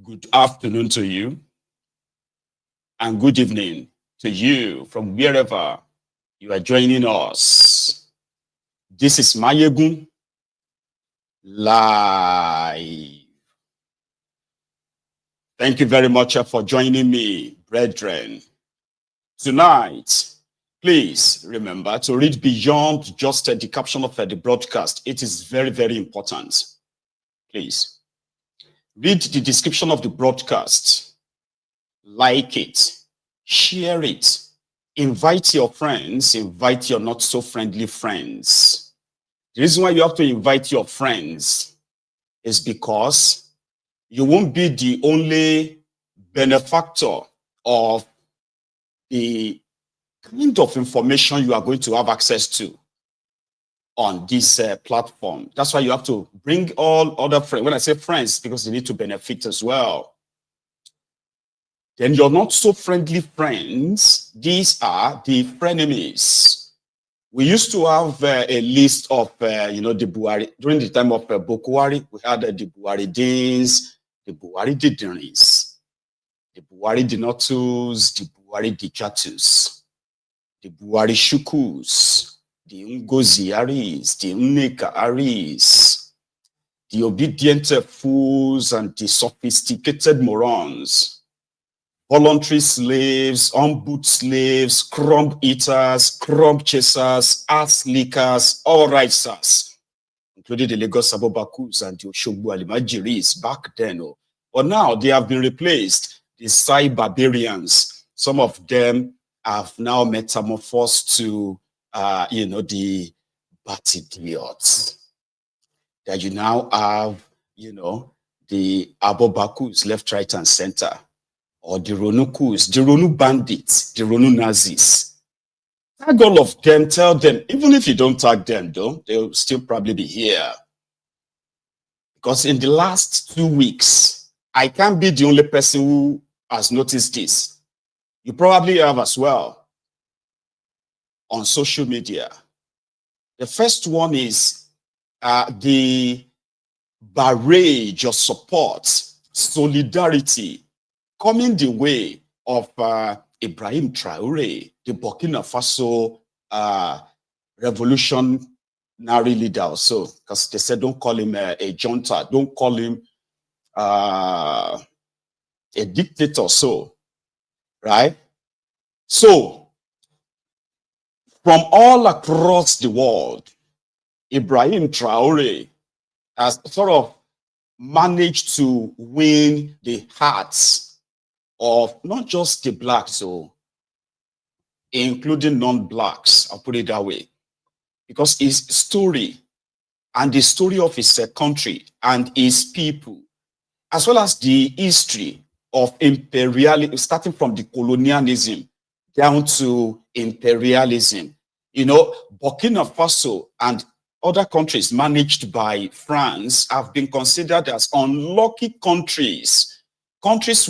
Good afternoon to you, and good evening to you from wherever you are joining us. This is Mayegun Live. Thank you very much for joining me, brethren. Tonight, please remember to read beyond just the caption of the broadcast. It is very, very important. Please read the description of the broadcast, like it, share it, invite your friends, invite your not so friendly friends. The reason why you have to invite your friends is because you won't be the only benefactor of the kind of information you are going to have access to on this platform. That's why you have to bring all other friends. When I say friends, because they need to benefit as well. Then your not so friendly friends, these are the frenemies. We used to have a list of, the Buhari, during the time of Bokwari, we had the Buhari Deans, the Buhari Diderins, the Buhari Dinotus, the Buhari Dijatus, the Buhari Shukus, the Ngozi Aris, the Nneka Aris, the obedient fools and the sophisticated morons, voluntary slaves, on-boot slaves, crumb eaters, crumb chasers, ass lickers, all righters, including the Lagos Abobakus and the Oshogbo Alimajiris back then. But now they have been replaced, the Sai barbarians. Some of them have now metamorphosed to, the bat idiots. That you now have, the Abobakus left, right, and center. Or the Ronukus, the Ronu bandits, the Ronu Nazis. Tag all of them, tell them, even if you don't tag them though, they'll still probably be here. Because in the last 2 weeks, I can't be the only person who has noticed this. You probably have as well on social media. The first one is the barrage of support, solidarity, coming the way of Ibrahim Traore, the Burkina Faso revolutionary leader also, because they said don't call him a junta, don't call him a dictator, so, right? So, from all across the world, Ibrahim Traore has sort of managed to win the hearts of not just the blacks, so including non-blacks, I'll put it that way, because his story and the story of his country and his people, as well as the history of imperialism, starting from the colonialism down to imperialism. Burkina Faso and other countries managed by France have been considered as unlucky countries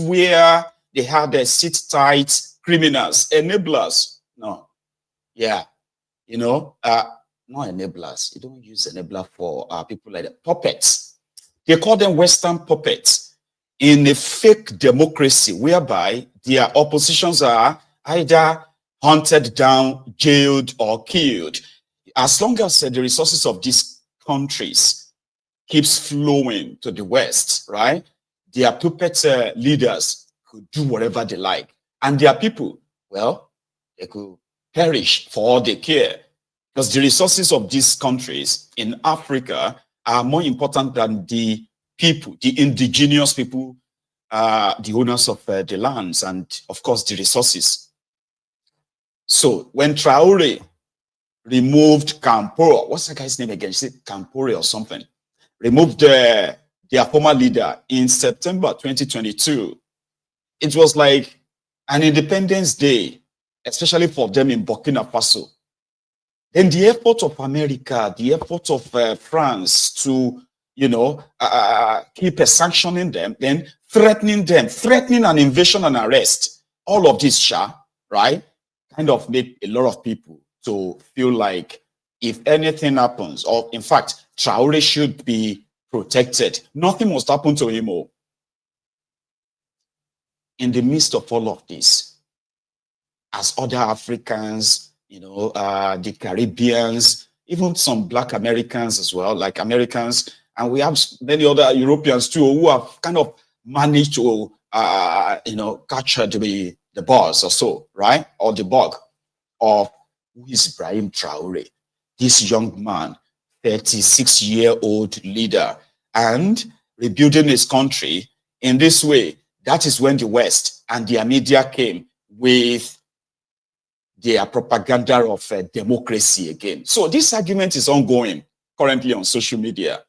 where they had their sit-tight criminals, enablers. No, yeah, not enablers. You don't use enabler for people like that. Puppets. They call them Western puppets in a fake democracy whereby their oppositions are either hunted down, jailed, or killed. As long as the resources of these countries keeps flowing to the West, right? Their puppet leaders could do whatever they like. And their people, well, they could perish for all they care. Because the resources of these countries in Africa are more important than the people, the indigenous people, the owners of the lands, and of course the resources. So when Traore removed Camporo, what's that guy's name again? You said Campore or something. Removed their former leader in September 2022. It was like an Independence Day, especially for them in Burkina Faso. Then the effort of America, the effort of France to, keep sanctioning them, then threatening an invasion and arrest. All of this, right, kind of made a lot of people to feel like if anything happens, or in fact, Traore should be protected. Nothing must happen to him. in the midst of all of this, as other Africans, you know, the Caribbeans, even some Black Americans as well, like Americans, and we have many other Europeans too, who have kind of managed to, you know, capture the buzz or so, right? Or the bug of who is Ibrahim Traore, this young man, 36-year-old leader, and rebuilding his country in this way. That is when the West and their media came with their propaganda of democracy again. So this argument is ongoing currently on social media.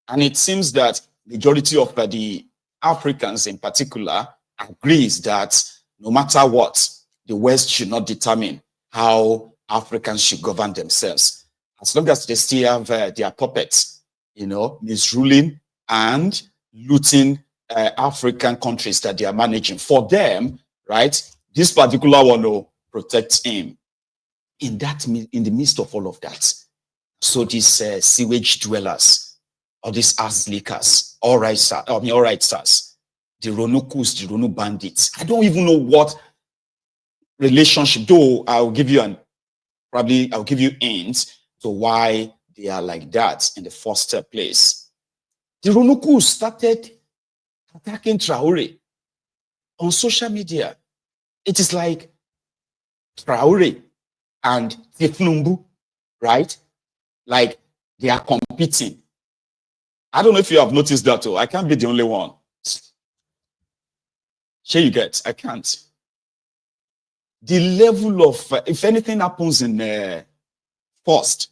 And it seems that majority of the Africans in particular agrees that no matter what, the West should not determine how Africans should govern themselves. As long as they still have their puppets, you know, misruling and looting African countries that they are managing. For them, right, this particular one will protect him. In the midst of all of that, so these sewage dwellers, or these ass lickers, all right, sir, all right, sirs, the Ronukus, the Ronu bandits, I don't even know what relationship, though I'll give you hints to why they are like that in the first place. The Ronukus started attacking Traore on social media. It is like Traore and Tifnumbu, right? Like they are competing. I don't know if you have noticed that too. I can't be the only one. Sure you get, I can't. The level of, if anything happens in first,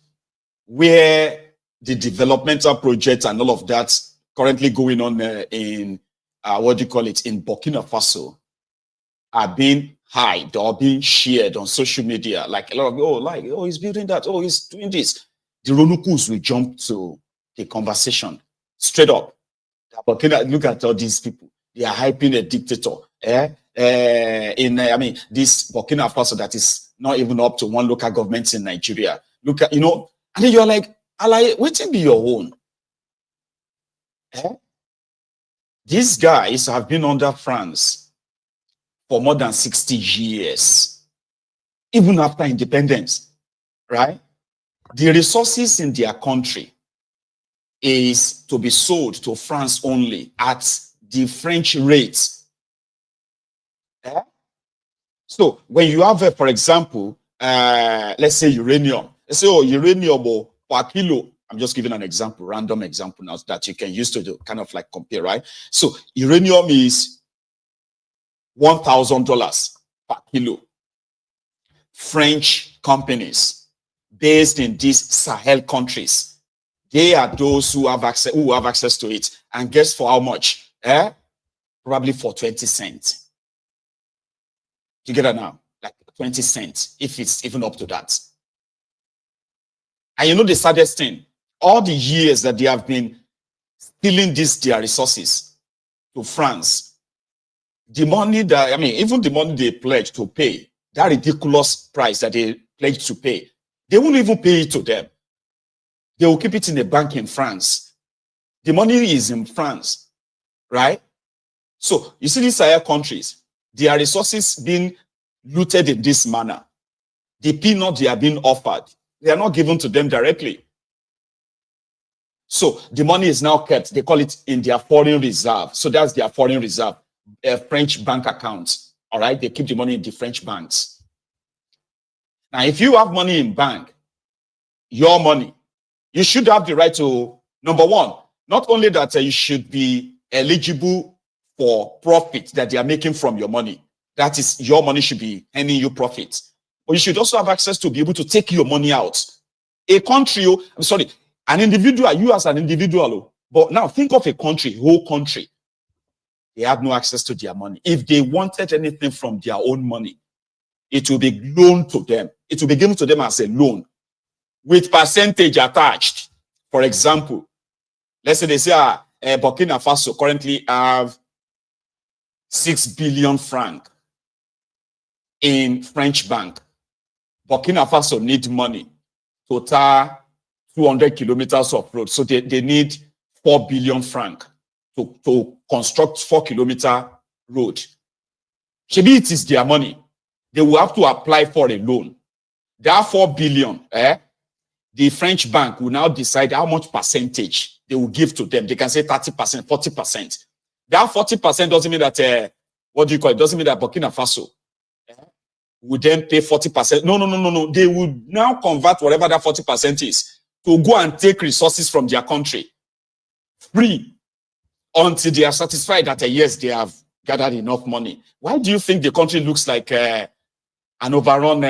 where the developmental project and all of that currently going on in, what do you call it, in Burkina Faso, are being hyped or being shared on social media. Like a lot of, oh, he's building that, oh, he's doing this. The Ronukus will jump to the conversation straight up. Burkina, look at all these people. They are hyping a dictator. I mean, this Burkina Faso that is not even up to one local government in Nigeria. Look at, you know, and then you're like, waiting be your own. These guys have been under France for more than 60 years, even after independence, right? The resources in their country is to be sold to France only at the French rate. So when you have, for example, let's say uranium, let's say, oh, uranium per kilo, I'm just giving an example, random example now that you can use to do, kind of like compare, right? So uranium is $1,000 per kilo. French companies based in these Sahel countries, they are those who have access to it. And guess for how much? Probably for 20 cents. You get it now? Like 20 cents, if it's even up to that. And you know the saddest thing? All the years that they have been stealing their resources to France, the money that, I mean, even the money they pledged to pay, that ridiculous price that they pledged to pay, they won't even pay it to them. They will keep it in a bank in France. The money is in France, right? So you see these Sahel countries, their resources being looted in this manner. The peanut they are being offered, they are not given to them directly. So the money is now kept, they call it in their foreign reserve. So that's their foreign reserve, French bank accounts. All right, they keep the money in the French banks. Now, if you have money in bank, your money, you should have the right to, number one, not only that you should be eligible for profit that they are making from your money. That is, your money should be earning you profit. But you should also have access to be able to take your money out. A country, I'm sorry, an individual, you as an individual, but now think of a country, whole country. They have no access to their money. If they wanted anything from their own money, it will be loaned to them. It will be given to them as a loan with percentage attached. For example, let's say they say Burkina Faso currently have 6 billion francs in French bank. Burkina Faso need money, total 200 kilometers of road. So they need 4 billion francs to construct 4-kilometer road. Maybe it is their money. They will have to apply for a loan. That 4 billion, the French bank will now decide how much percentage they will give to them. They can say 30%, 40%. That 40% doesn't mean that, what do you call it? Doesn't mean that Burkina Faso would then pay 40%. No. They would now convert whatever that 40% is to go and take resources from their country free until they are satisfied that, yes, they have gathered enough money. Why do you think the country looks like an overrun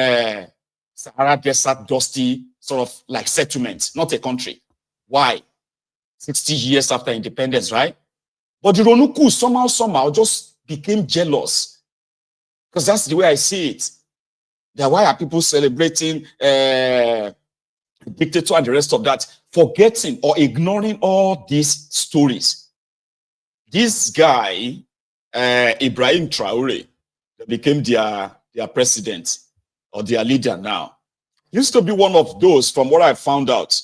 Sahara Desert, dusty, sort of like settlement, not a country? Why? 60 years after independence, right? But the Ronukus somehow just became jealous. Because that's the way I see it. That why are people celebrating dictator and the rest of that, forgetting or ignoring all these stories? This guy, Ibrahim Traore, that became their president or their leader now, used to be one of those, from what I found out,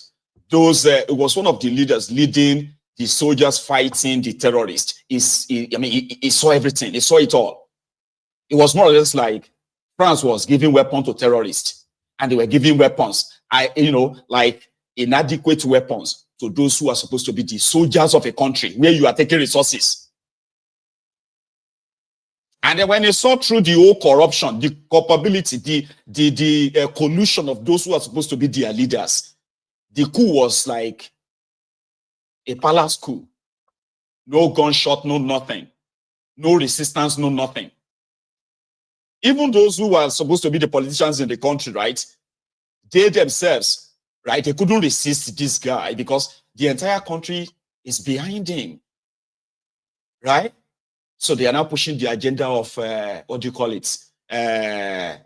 it was one of the leaders leading the soldiers fighting the terrorists. He saw everything. He saw it all. It was more or less like France was giving weapons to terrorists, and they were giving weapons, like inadequate weapons to those who are supposed to be the soldiers of a country where you are taking resources. And then when they saw through the whole corruption, the culpability, the collusion of those who are supposed to be their leaders, the coup was like a palace coup. No gunshot, no nothing. No resistance, no nothing. Even those who are supposed to be the politicians in the country, right? They themselves, right? They couldn't resist this guy because the entire country is behind him, right? So they are now pushing the agenda of, what do you call it?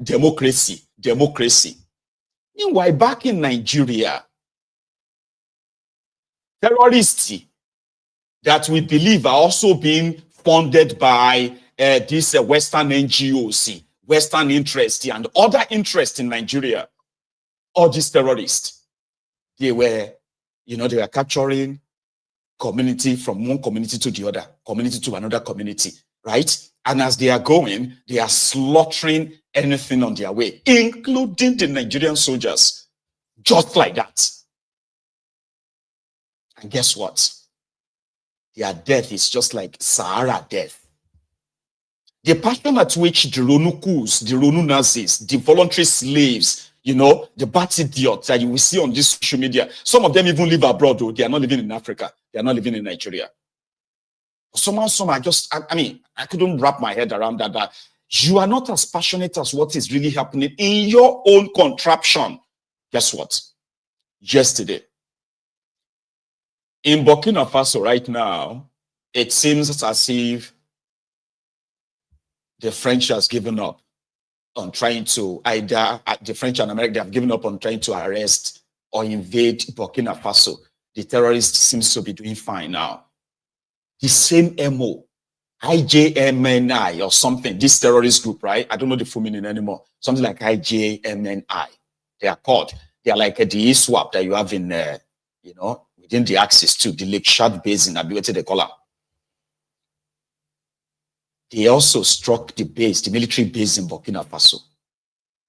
Democracy. Meanwhile, back in Nigeria, terrorists that we believe are also being funded by this Western NGOs, Western interests, and other interests in Nigeria, all these terrorists, they were capturing community from one community to the other, community to another community, right? And as they are going, they are slaughtering anything on their way, including the Nigerian soldiers, just like that. And guess what? Their death is just like Sahara death. The passion at which the Ronukus, the Ronu Nazis, the voluntary slaves, the bad idiots that you will see on this social media, some of them even live abroad, though. They are not living in Africa. They are not living in Nigeria. Somehow, I couldn't wrap my head around that you are not as passionate as what is really happening in your own contraption. Guess what? Yesterday, in Burkina Faso right now, it seems as if the French has given up on trying to the French and America, they have given up on trying to arrest or invade Burkina Faso. The terrorists seems to be doing fine now. The same MO, IJMNI or something, this terrorist group, right? I don't know the full meaning anymore. Something like IJMNI. They are called. They are like the ISWAP that you have in, within the axis to the Lake Chad Basin, Abiwete they call them. They also struck the base, the military base in Burkina Faso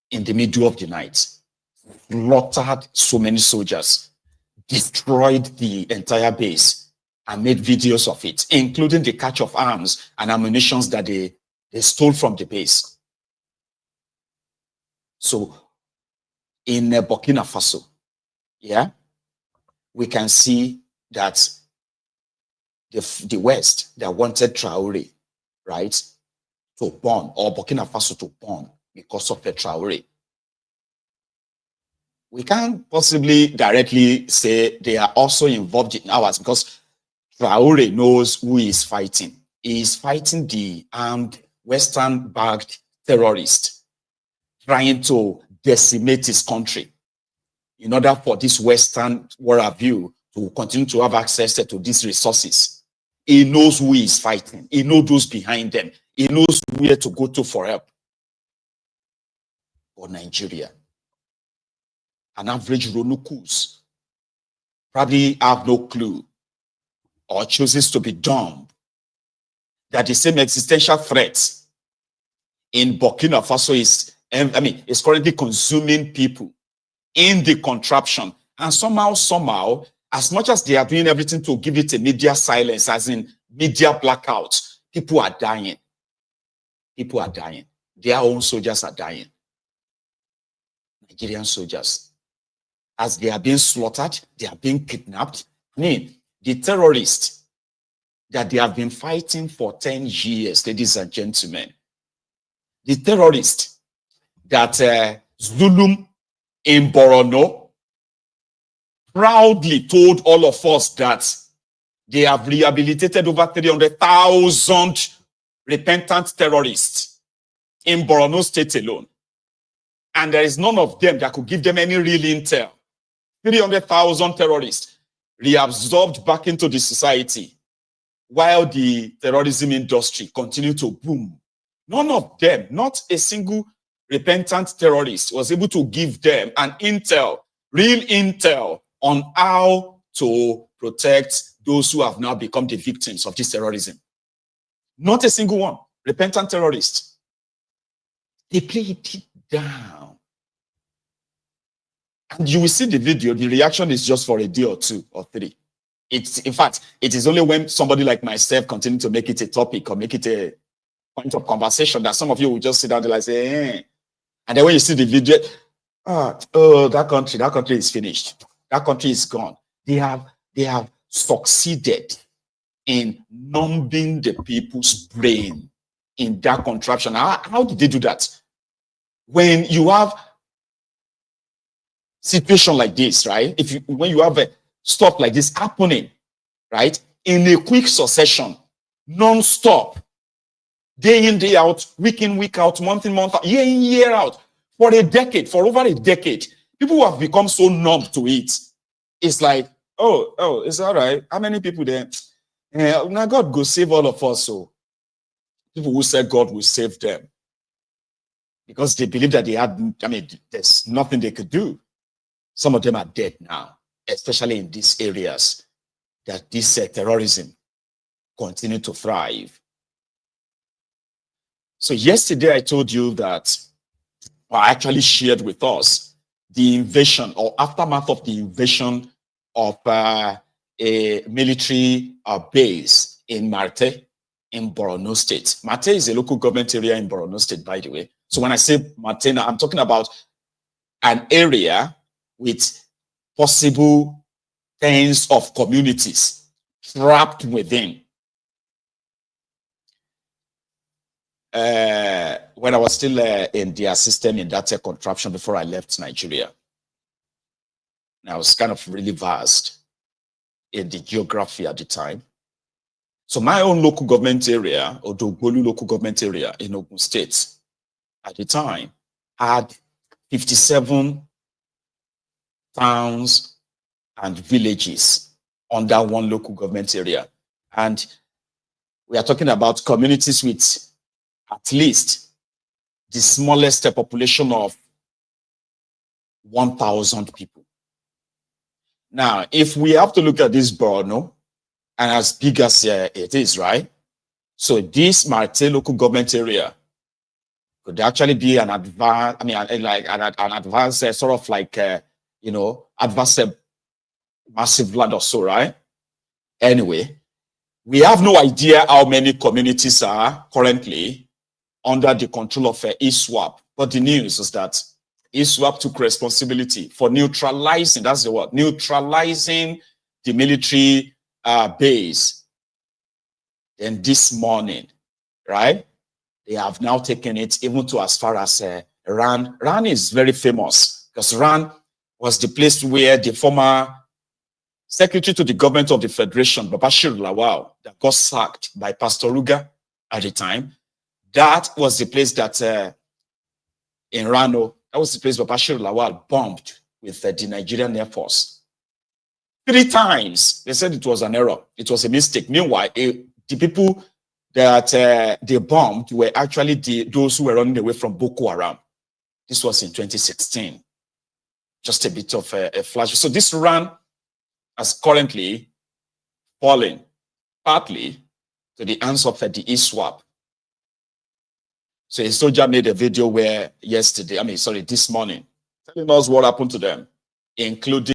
in the middle of the night, slaughtered so many soldiers, destroyed the entire base, and made videos of it, including the catch of arms and ammunition that they stole from the base. So in Burkina Faso, we can see that the West that wanted Traore, right, to burn, or Burkina Faso to burn because of the Traore. We can't possibly directly say they are also involved in ours because Traore knows who he is fighting. He is fighting the armed Western-backed terrorist trying to decimate his country in order for this Western worldview to continue to have access to these resources. He knows who he is fighting. He knows those behind them. He knows where to go to for help. Or Nigeria, an average Ronukus probably have no clue or chooses to be dumb that the same existential threats in Burkina Faso is currently consuming people in the contraption. And somehow, as much as they are doing everything to give it a media silence, as in media blackout, people are dying. People are dying. Their own soldiers are dying. Nigerian soldiers. As they are being slaughtered, they are being kidnapped. I mean, the terrorists that they have been fighting for 10 years, ladies and gentlemen, the terrorists that Zulum in Borno proudly told all of us that they have rehabilitated over 300,000 repentant terrorists in Borno state alone. And there is none of them that could give them any real intel. 300,000 terrorists reabsorbed back into the society while the terrorism industry continued to boom. None of them, not a single repentant terrorist, was able to give them an intel, real intel, on how to protect those who have now become the victims of this terrorism. Not a single one. Repentant terrorists. They played it down. And you will see the video, the reaction is just for a day or two or three. In fact, it is only when somebody like myself continue to make it a topic or make it a point of conversation that some of you will just sit down and say, eh. And then when you see the video, that country is finished. That country is gone. They have succeeded in numbing the people's brain in that contraption. How did they do that? When you have situation like this, right? When you have stuff like this happening, right, in a quick succession, non-stop, day in, day out, week in, week out, month in, month out, year in, year out, for over a decade, people have become so numb to it. It's like, oh, it's all right. How many people there? Now God go save all of us. So people who said God will save them because they believe that there's nothing they could do. Some of them are dead now, especially in these areas that this terrorism continue to thrive. So yesterday I told you that, I actually shared with us the invasion or aftermath of the invasion of a military base in Marte in Borno State. Marte is a local government area in Borno State, by the way. So when I say Marte, I'm talking about an area with possible tens of communities trapped within. When I was still in their system in that contraption before I left Nigeria, and I was kind of really vast in the geography at the time. So my own local government area, Odogbolu local government area in Ogun State, at the time, had 57 towns and villages under one local government area. And we are talking about communities with at least the smallest population of 1,000 people. Now, if we have to look at this Borno, and as big as it is, right? So this Marte local government area could actually be an advanced, like an advanced sort of like, advanced massive land or so, right? Anyway, we have no idea how many communities are currently under the control of ISWAP. But the news is that ISWAP took responsibility for neutralizing, that's the word, neutralizing the military base. Then this morning, right, they have now taken it even to as far as Ran. Ran is very famous because Ran was the place where the former secretary to the government of the Federation, Babashir Lawal, that got sacked by Pastor Ruga at the time. That was the place that in Rano, that was the place Babashir Lawal bombed with the Nigerian Air Force. 3 times, they said it was an error. It was a mistake. Meanwhile, the people that they bombed were actually those who were running away from Boko Haram. This was in 2016. Just a bit of a flash. So this run has currently fallen partly to the hands of the ISWAP. So a soldier made a video this morning, telling us what happened to them, including